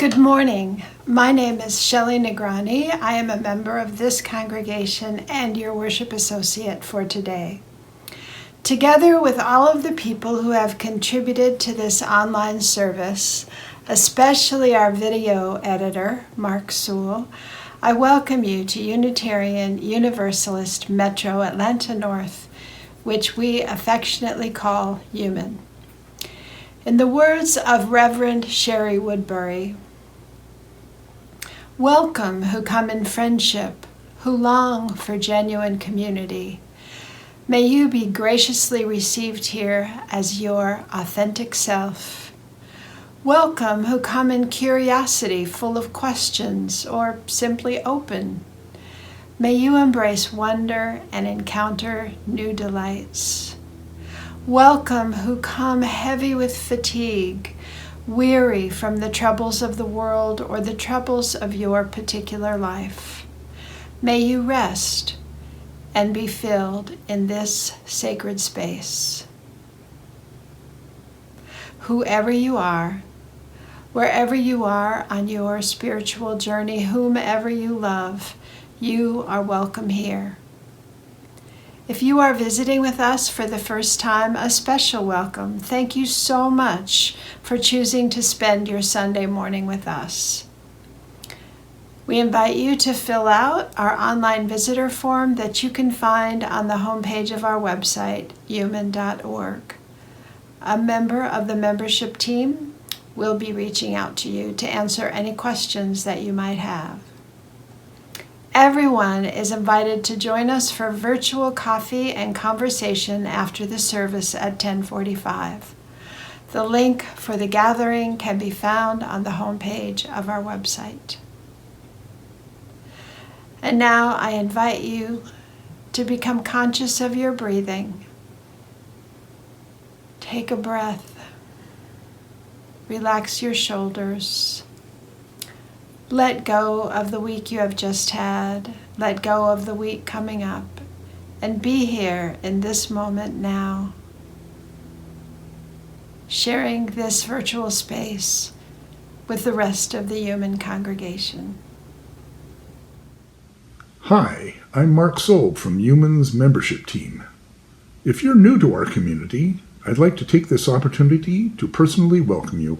Good morning. My name is Shelley Negrani. I am a member of this congregation and your worship associate for today. Together with all of the people who have contributed to this online service, especially our video editor, Mark Sewell, I welcome you to Unitarian Universalist Metro Atlanta North, which we affectionately call UUMAN. In the words of Reverend Sherry Woodbury, welcome who come in friendship, who long for genuine community. May you be graciously received here as your authentic self. Welcome who come in curiosity, full of questions, or simply open. May you embrace wonder and encounter new delights. Welcome who come heavy with fatigue, weary from the troubles of the world or the troubles of your particular life. May you rest and be filled in this sacred space. Whoever you are, wherever you are on your spiritual journey, whomever you love, you are welcome here. If you are visiting with us for the first time, a special welcome. Thank you so much for choosing to spend your Sunday morning with us. We invite you to fill out our online visitor form that you can find on the homepage of our website, UUMAN.org. A member of the membership team will be reaching out to you to answer any questions that you might have. Everyone is invited to join us for virtual coffee and conversation after the service at 10:45. The link for the gathering can be found on the homepage of our website. And now I invite you to become conscious of your breathing. Take a breath. Relax your shoulders. Let go of the week you have just had. Let go of the week coming up. And be here in this moment now, sharing this virtual space with the rest of the UUMAN congregation. Hi, I'm Mark Sold from UUMAN's membership team. If you're new to our community, I'd like to take this opportunity to personally welcome you.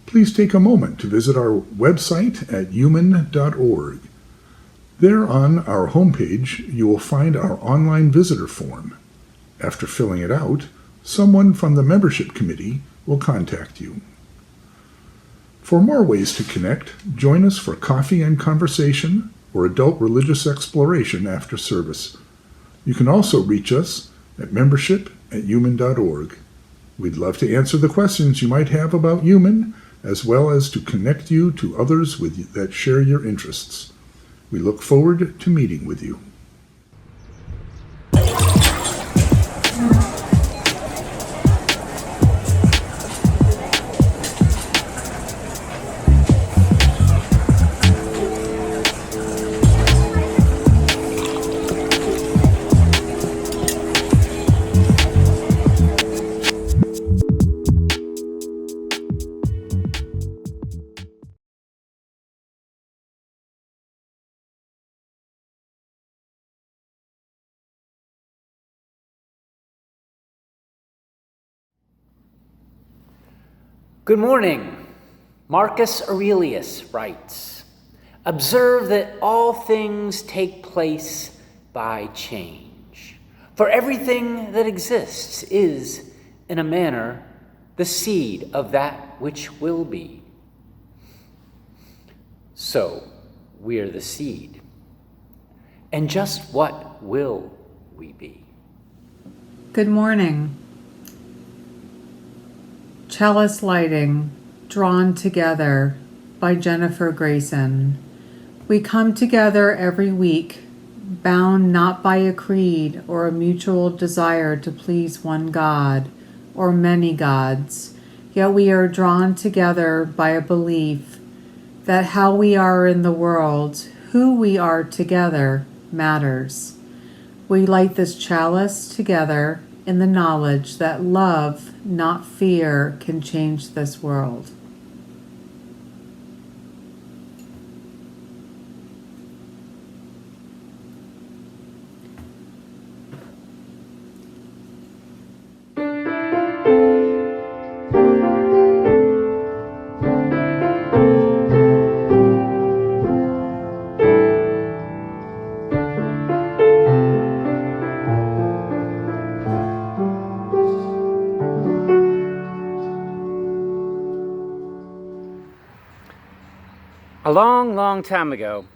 Please take a moment to visit our website at UUMAN.org. There on our homepage, you will find our online visitor form. After filling it out, someone from the membership committee will contact you. For more ways to connect, join us for coffee and conversation or adult religious exploration after service. You can also reach us at membership@UUMAN.org. We'd love to answer the questions you might have about UUMAN, as well as to connect you to others that share your interests. We look forward to meeting with you. Good morning. Marcus Aurelius writes, "Observe that all things take place by change. For everything that exists is, in a manner, the seed of that which will be." So, we're the seed. And just what will we be? Good morning. Chalice Lighting, Drawn Together by Jennifer Grayson. We come together every week, bound not by a creed or a mutual desire to please one God or many gods, yet we are drawn together by a belief that how we are in the world, who we are together, matters. We light this chalice together in the knowledge that love, not fear, can change this world. A long, long time ago,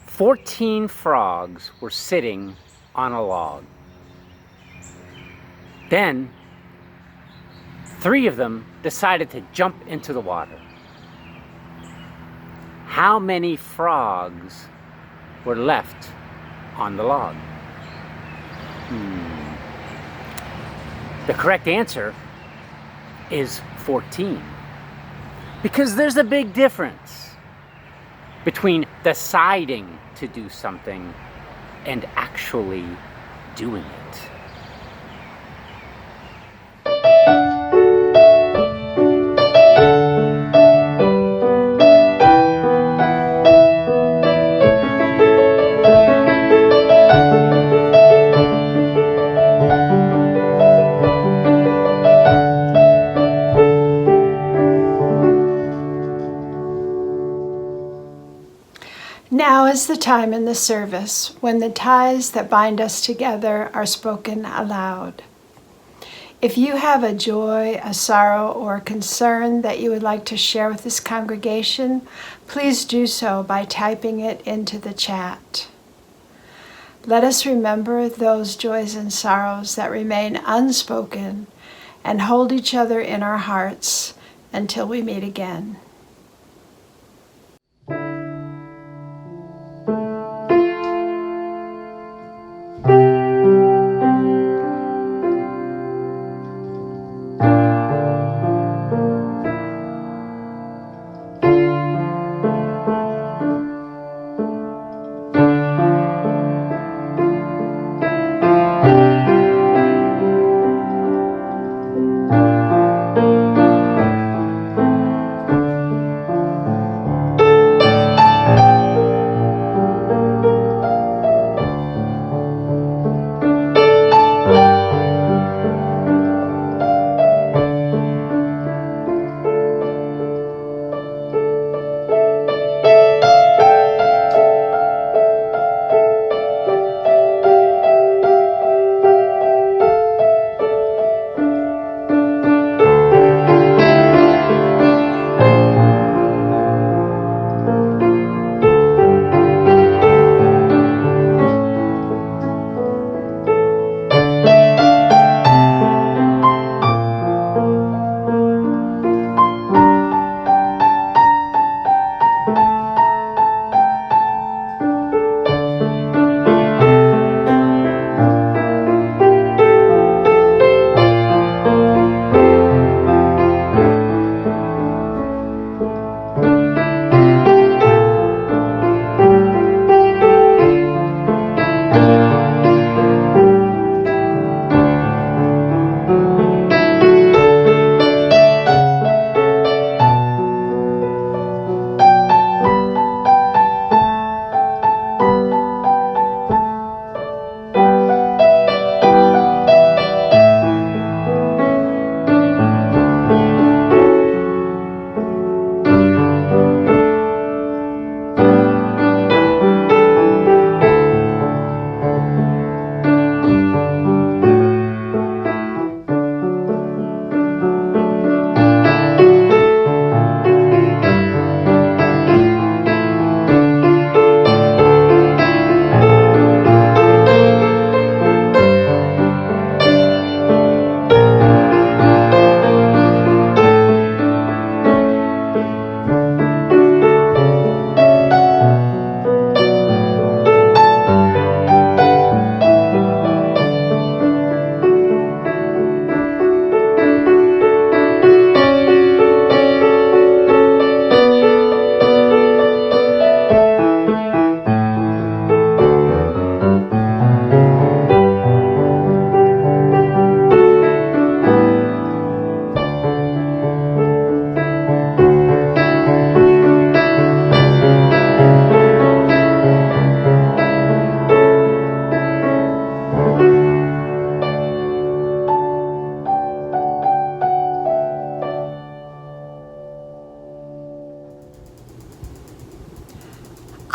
14 frogs were sitting on a log. Then, 3 of them decided to jump into the water. How many frogs were left on the log? The correct answer is 14. Because there's a big difference between deciding to do something and actually doing it. Now is the time in the service when the ties that bind us together are spoken aloud. If you have a joy, a sorrow, or a concern that you would like to share with this congregation, please do so by typing it into the chat. Let us remember those joys and sorrows that remain unspoken and hold each other in our hearts until we meet again.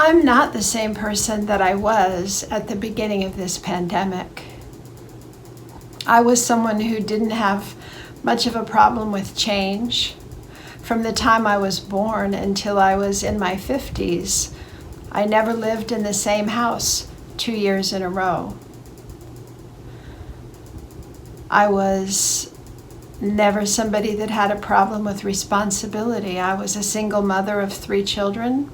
I'm not the same person that I was at the beginning of this pandemic. I was someone who didn't have much of a problem with change. From the time I was born until I was in my 50s, I never lived in the same house 2 years in a row. I was never somebody that had a problem with responsibility. I was a single mother of 3 children.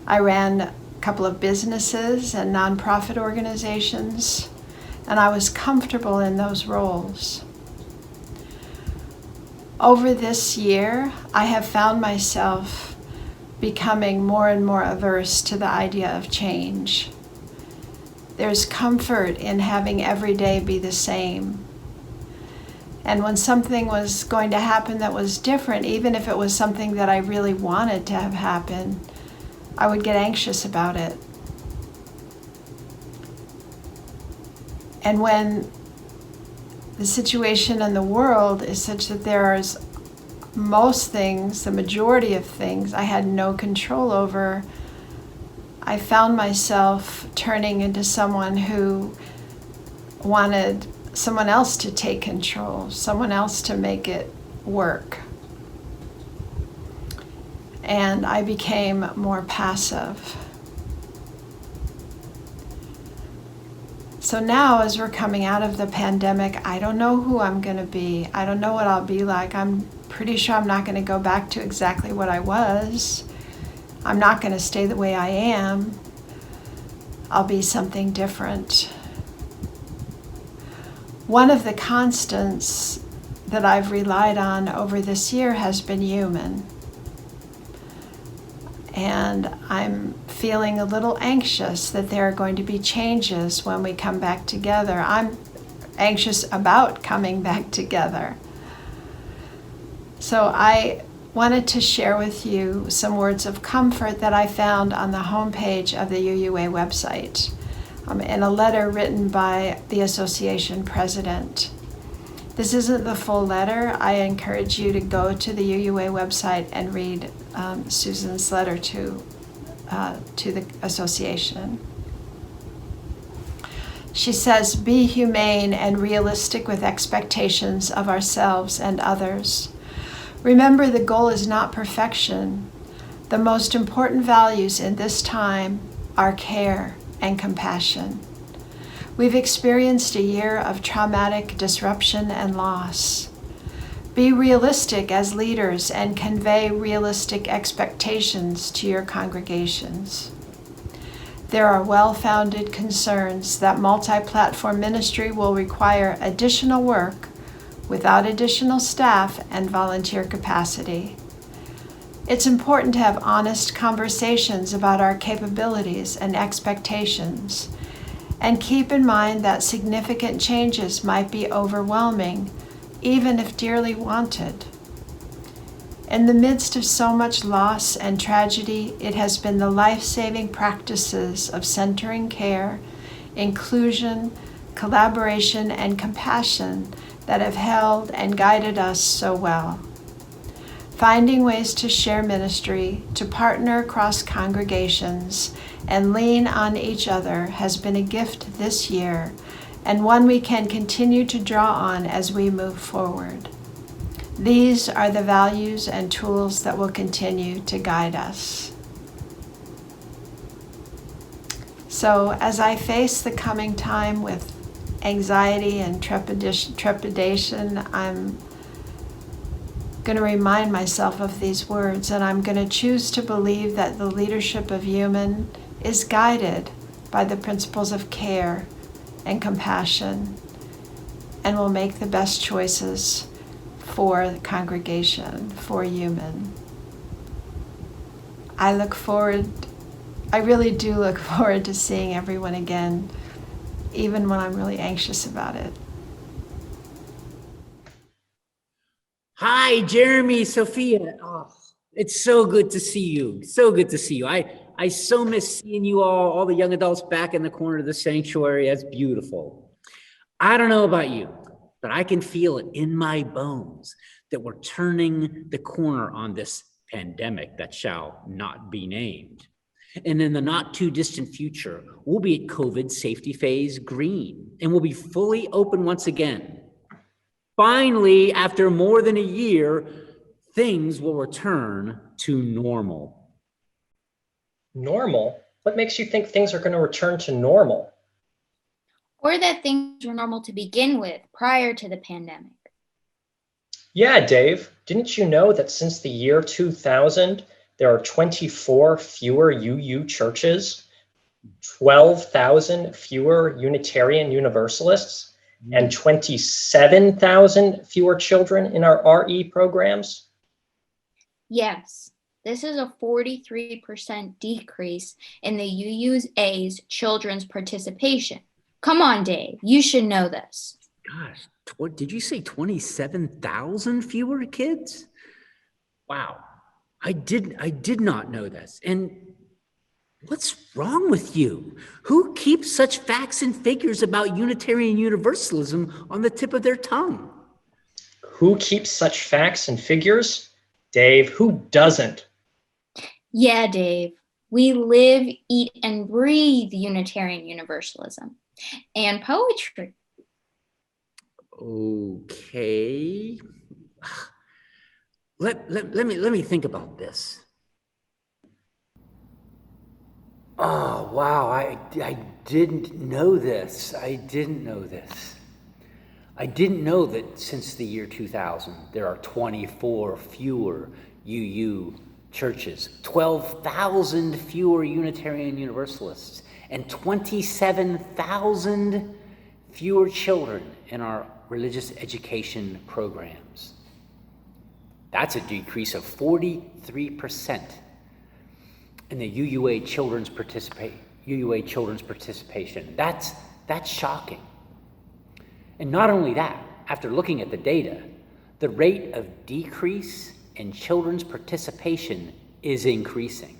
I ran a couple of businesses and nonprofit organizations, and I was comfortable in those roles. Over this year, I have found myself becoming more and more averse to the idea of change. There's comfort in having every day be the same. And when something was going to happen that was different, even if it was something that I really wanted to have happen, I would get anxious about it. And when the situation in the world is such that there's most things, the majority of things, I had no control over, I found myself turning into someone who wanted someone else to take control, someone else to make it work. And I became more passive. So now, as we're coming out of the pandemic, I don't know who I'm going to be. I don't know what I'll be like. I'm pretty sure I'm not going to go back to exactly what I was. I'm not going to stay the way I am. I'll be something different. One of the constants that I've relied on over this year has been UUMAN. And I'm feeling a little anxious that there are going to be changes when we come back together. I'm anxious about coming back together. So I wanted to share with you some words of comfort that I found on the homepage of the UUA website, in a letter written by the association president. This isn't the full letter. I encourage you to go to the UUA website and read Susan's letter to the association. She says, "Be humane and realistic with expectations of ourselves and others. Remember, the goal is not perfection. The most important values in this time are care and compassion. We've experienced a year of traumatic disruption and loss. Be realistic as leaders and convey realistic expectations to your congregations. There are well-founded concerns that multi-platform ministry will require additional work without additional staff and volunteer capacity. It's important to have honest conversations about our capabilities and expectations, and keep in mind that significant changes might be overwhelming, even if dearly wanted. In the midst of so much loss and tragedy, it has been the life-saving practices of centering care, inclusion, collaboration, and compassion that have held and guided us so well. Finding ways to share ministry, to partner across congregations, and lean on each other has been a gift this year, and one we can continue to draw on as we move forward. These are the values and tools that will continue to guide us." So as I face the coming time with anxiety and trepidation, I'm going to remind myself of these words, and I'm going to choose to believe that the leadership of UUMAN is guided by the principles of care and compassion, and will make the best choices for the congregation, for UUMAN. I really do look forward to seeing everyone again, even when I'm really anxious about it. Hi, Jeremy, Sophia. Oh, it's so good to see you. So good to see you. I so miss seeing you all the young adults back in the corner of the sanctuary. That's beautiful. I don't know about you, but I can feel it in my bones that we're turning the corner on this pandemic that shall not be named. And in the not too distant future, we'll be at COVID safety phase green, and we'll be fully open once again. Finally, after more than a year, things will return to normal. Normal? What makes you think things are going to return to normal? Or that things were normal to begin with prior to the pandemic. Yeah, Dave, didn't you know that since the year 2000, there are 24 fewer UU churches, 12,000 fewer Unitarian Universalists, and 27,000 fewer children in our RE programs? Yes, this is a 43% decrease in the UUA's children's participation. Come on, Dave, you should know this. Gosh, what did you say? 27,000 fewer kids? Wow, I did not know this. And what's wrong with you? Who keeps such facts and figures about Unitarian Universalism on the tip of their tongue? Who keeps such facts and figures? Dave, who doesn't? Yeah, Dave, we live, eat, and breathe Unitarian Universalism and poetry. Okay. Let me think about this. Oh, wow, I didn't know this. I didn't know that since the year 2000, there are 24 fewer UU churches, 12,000 fewer Unitarian Universalists, and 27,000 fewer children in our religious education programs. That's a decrease of 43% in the UUA children's participation. That's shocking. And not only that, after looking at the data, the rate of decrease in children's participation is increasing.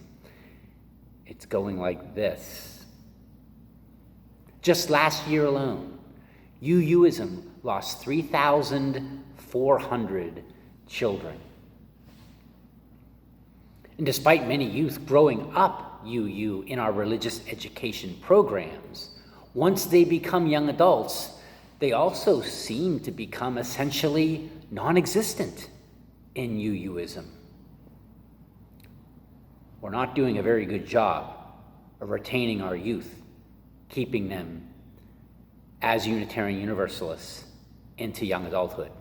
It's going like this. Just last year alone, UUism lost 3,400 children. And despite many youth growing up UU in our religious education programs, once they become young adults, they also seem to become essentially non-existent in UUism. We're not doing a very good job of retaining our youth, keeping them as Unitarian Universalists into young adulthood.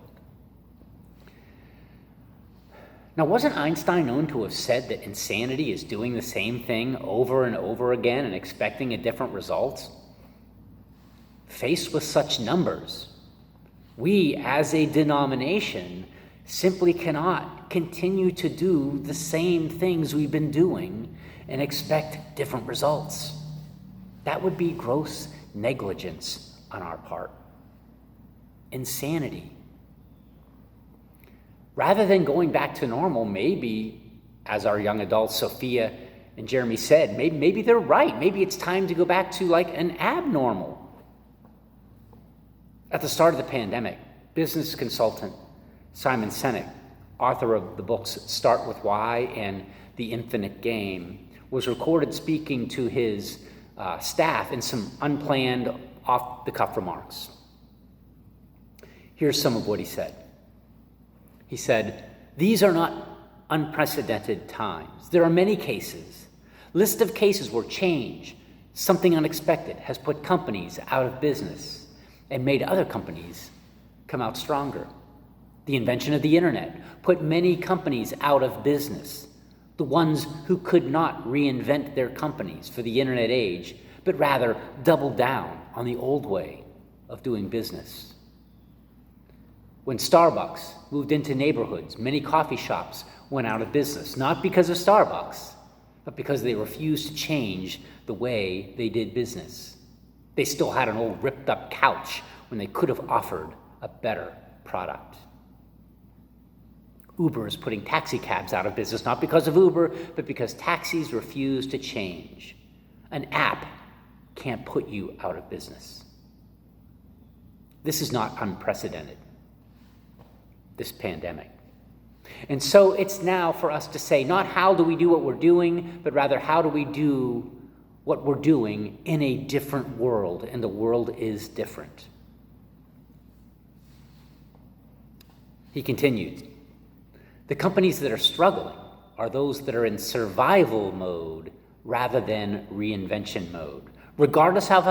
Now, wasn't Einstein known to have said that insanity is doing the same thing over and over again and expecting a different result? Faced with such numbers, we as a denomination simply cannot continue to do the same things we've been doing and expect different results. That would be gross negligence on our part. Insanity. Rather than going back to normal, maybe, as our young adults, Sophia and Jeremy said, maybe they're right. Maybe it's time to go back to like an abnormal. At the start of the pandemic, business consultant Simon Sinek, author of the books Start With Why and The Infinite Game, was recorded speaking to his staff in some unplanned, off-the-cuff remarks. Here's some of what he said. He said, "These are not unprecedented times. There are many cases. List of cases where change, something unexpected, has put companies out of business and made other companies come out stronger. The invention of the internet put many companies out of business. The ones who could not reinvent their companies for the internet age, but rather doubled down on the old way of doing business. When Starbucks moved into neighborhoods, many coffee shops went out of business, not because of Starbucks, but because they refused to change the way they did business. They still had an old ripped up couch when they could have offered a better product. Uber is putting taxi cabs out of business, not because of Uber, but because taxis refuse to change. An app can't put you out of business. This is not unprecedented, this pandemic. And so it's now for us to say, not how do we do what we're doing, but rather how do we do what we're doing in a different world, and the world is different. He continued, The companies that are struggling are those that are in survival mode rather than reinvention mode. Regardless of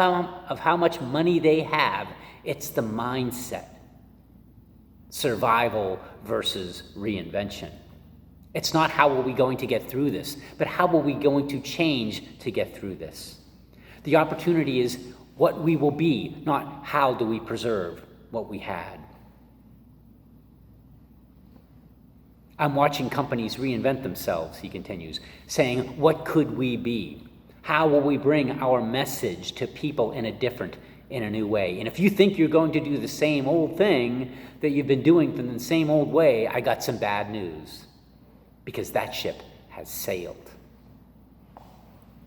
how much money they have, it's the mindset. Survival versus reinvention. It's not how are we going to get through this, but how are we going to change to get through this? The opportunity is what we will be, not how do we preserve what we had. I'm watching companies reinvent themselves, he continues, saying, what could we be? How will we bring our message to people in a new way? And if you think you're going to do the same old thing that you've been doing in the same old way, I got some bad news, because that ship has sailed.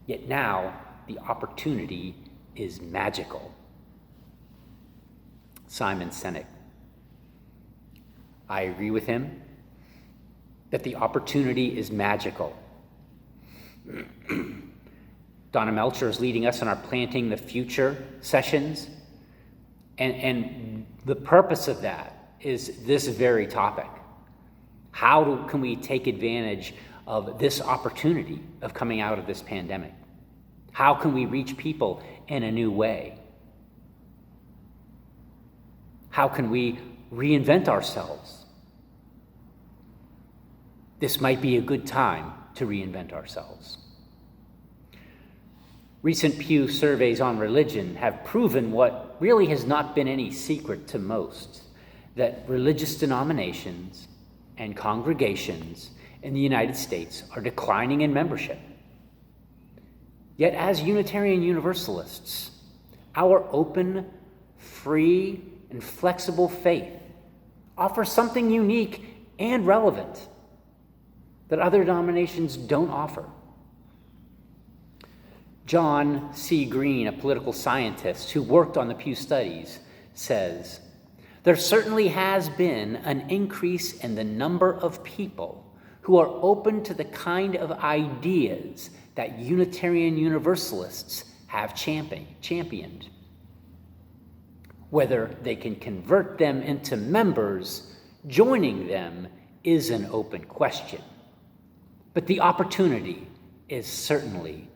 Yet now, the opportunity is magical. Simon Sinek. I agree with him that the opportunity is magical. Donna Melcher is leading us in our Planting the Future sessions. And the purpose of that is this very topic. How can we take advantage of this opportunity of coming out of this pandemic? How can we reach people in a new way? How can we reinvent ourselves? This might be a good time to reinvent ourselves. Recent Pew surveys on religion have proven what really has not been any secret to most, that religious denominations and congregations in the United States are declining in membership. Yet as Unitarian Universalists, our open, free, and flexible faith offers something unique and relevant that other denominations don't offer. John C. Green, a political scientist who worked on the Pew studies, says, there certainly has been an increase in the number of people who are open to the kind of ideas that Unitarian Universalists have championed. Whether they can convert them into members, joining them is an open question. But the opportunity is certainly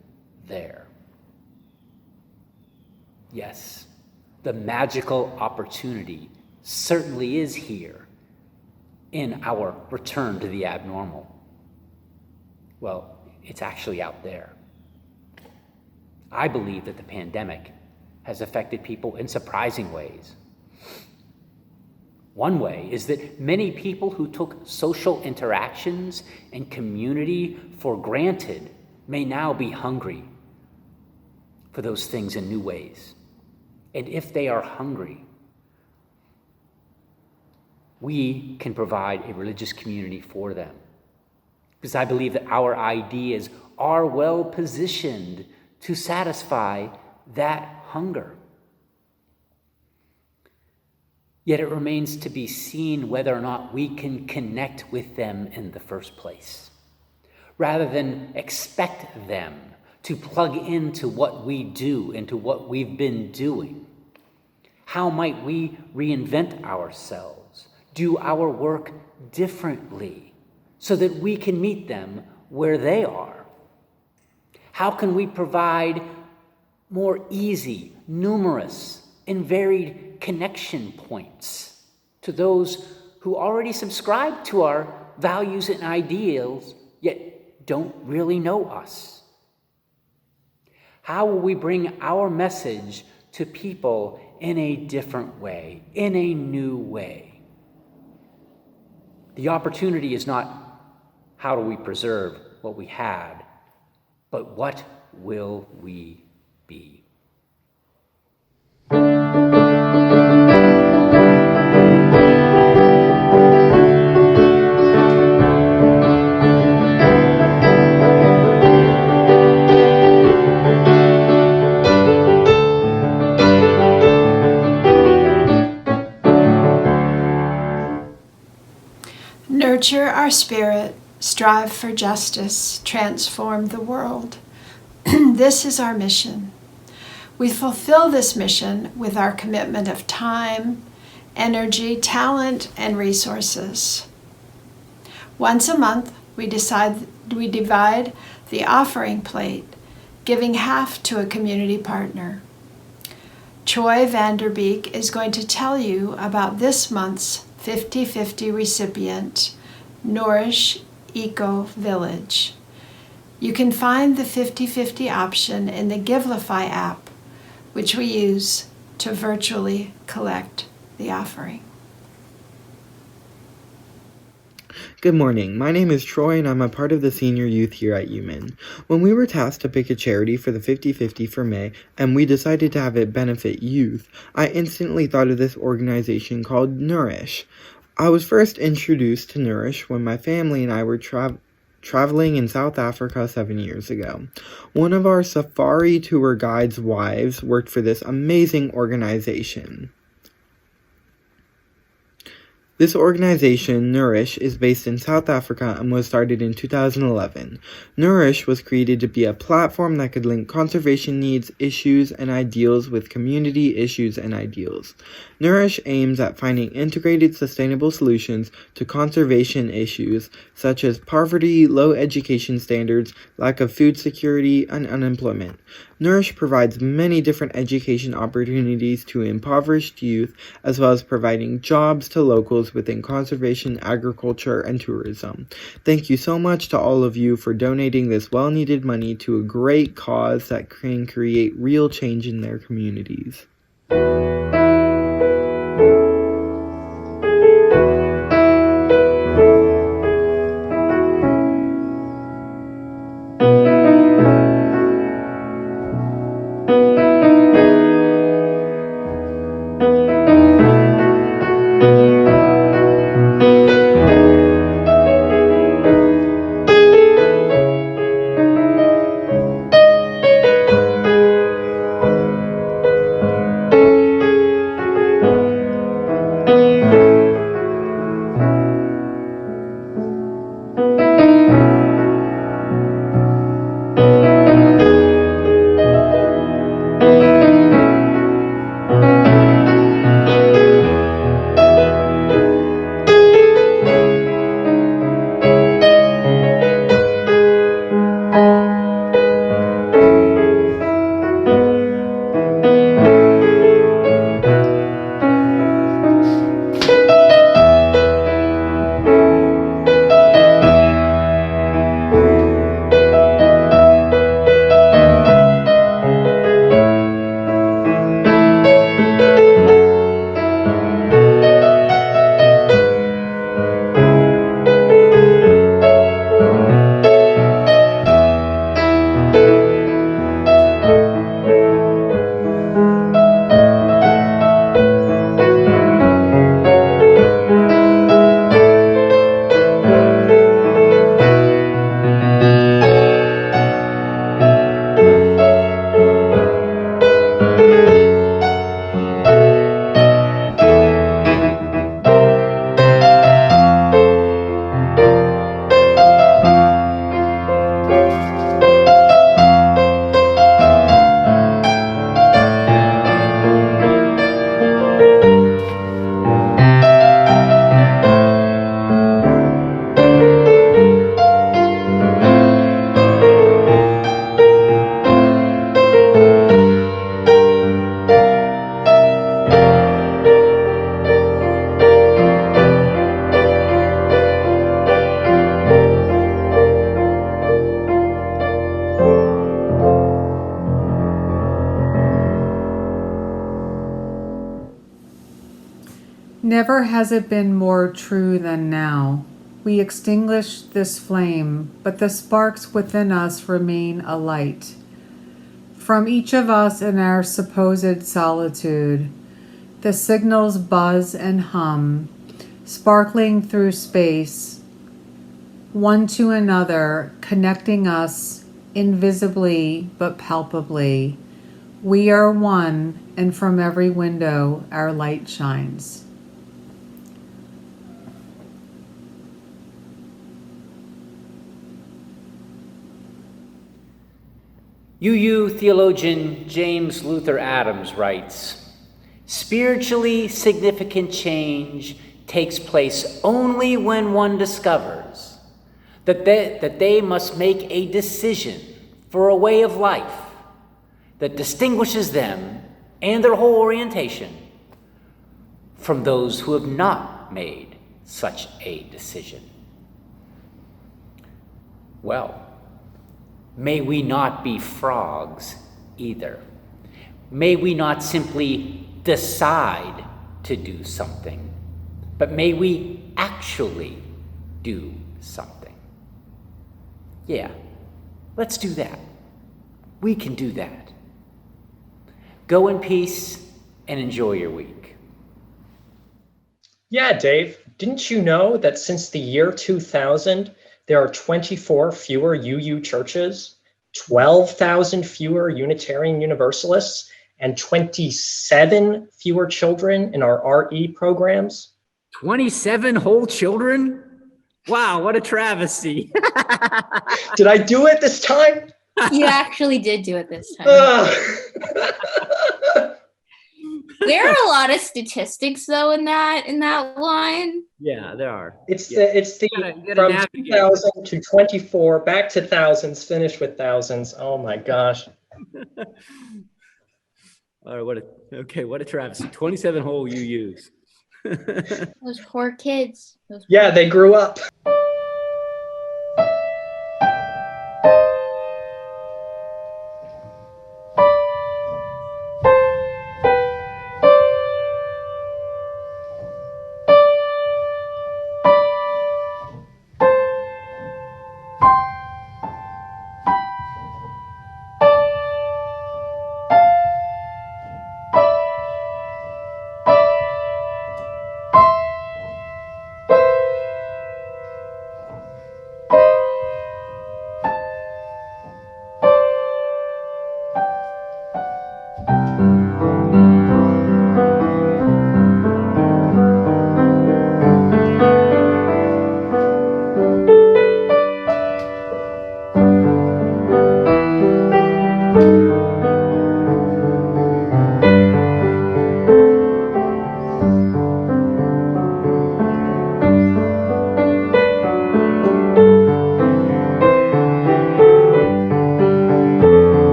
there. Yes, the magical opportunity certainly is here in our return to the abnormal. Well, it's actually out there. I believe that the pandemic has affected people in surprising ways. One way is that many people who took social interactions and community for granted may now be hungry for those things in new ways. And if they are hungry, we can provide a religious community for them. Because I believe that our ideas are well positioned to satisfy that hunger. Yet it remains to be seen whether or not we can connect with them in the first place, rather than expect them to plug into what we do, into what we've been doing. How might we reinvent ourselves, do our work differently, so that we can meet them where they are? How can we provide more easy, numerous, and varied connection points to those who already subscribe to our values and ideals, yet don't really know us? How will we bring our message to people in a different way, in a new way? The opportunity is not how do we preserve what we had, but what will we be? Nurture our spirit, strive for justice, transform the world. This is our mission. We fulfill this mission with our commitment of time, energy, talent, and resources. Once a month, we divide the offering plate, giving half to a community partner. Troy Vanderbeek is going to tell you about this month's 50-50 recipient, Nourish Eco Village. You can find the 50-50 option in the Givelify app, which we use to virtually collect the offering. Good morning. My name is Troy, and I'm a part of the senior youth here at UUMAN. When we were tasked to pick a charity for the 50-50 for May, and we decided to have it benefit youth, I instantly thought of this organization called Nourish. I was first introduced to Nourish when my family and I were traveling in South Africa 7 years ago. One of our safari tour guides' wives worked for this amazing organization. This organization, Nourish, is based in South Africa and was started in 2011. Nourish was created to be a platform that could link conservation needs, issues, and ideals with community issues and ideals. Nourish aims at finding integrated, sustainable solutions to conservation issues such as poverty, low education standards, lack of food security, and unemployment. Nourish provides many different education opportunities to impoverished youth, as well as providing jobs to locals within conservation, agriculture, and tourism. Thank you so much to all of you for donating this well-needed money to a great cause that can create real change in their communities. Never has it been more true than now. We extinguish this flame, but the sparks within us remain alight. From each of us in our supposed solitude, the signals buzz and hum, sparkling through space, one to another, connecting us invisibly but palpably. We are one, and from every window our light shines. UU theologian James Luther Adams writes, "Spiritually significant change takes place only when one discovers that they must make a decision for a way of life that distinguishes them and their whole orientation from those who have not made such a decision. Well, may we not be frogs either. May we not simply decide to do something, but may we actually do something. Yeah, let's do that. We can do that. Go in peace and enjoy your week. Yeah, Dave, didn't you know that since the year 2000, there are 24 fewer UU churches, 12,000 fewer Unitarian Universalists, and 27 fewer children in our RE programs? 27 whole children? Wow, what a travesty. Did I do it this time? You actually did do it this time. There are a lot of statistics though in that line. Yeah, there are. It's Yeah. the You gotta from navigate. 2000 to 24 back to thousands, finish with thousands. Oh my gosh. All right, what a travesty. 27 whole UUs. Those poor kids. Yeah, they grew up.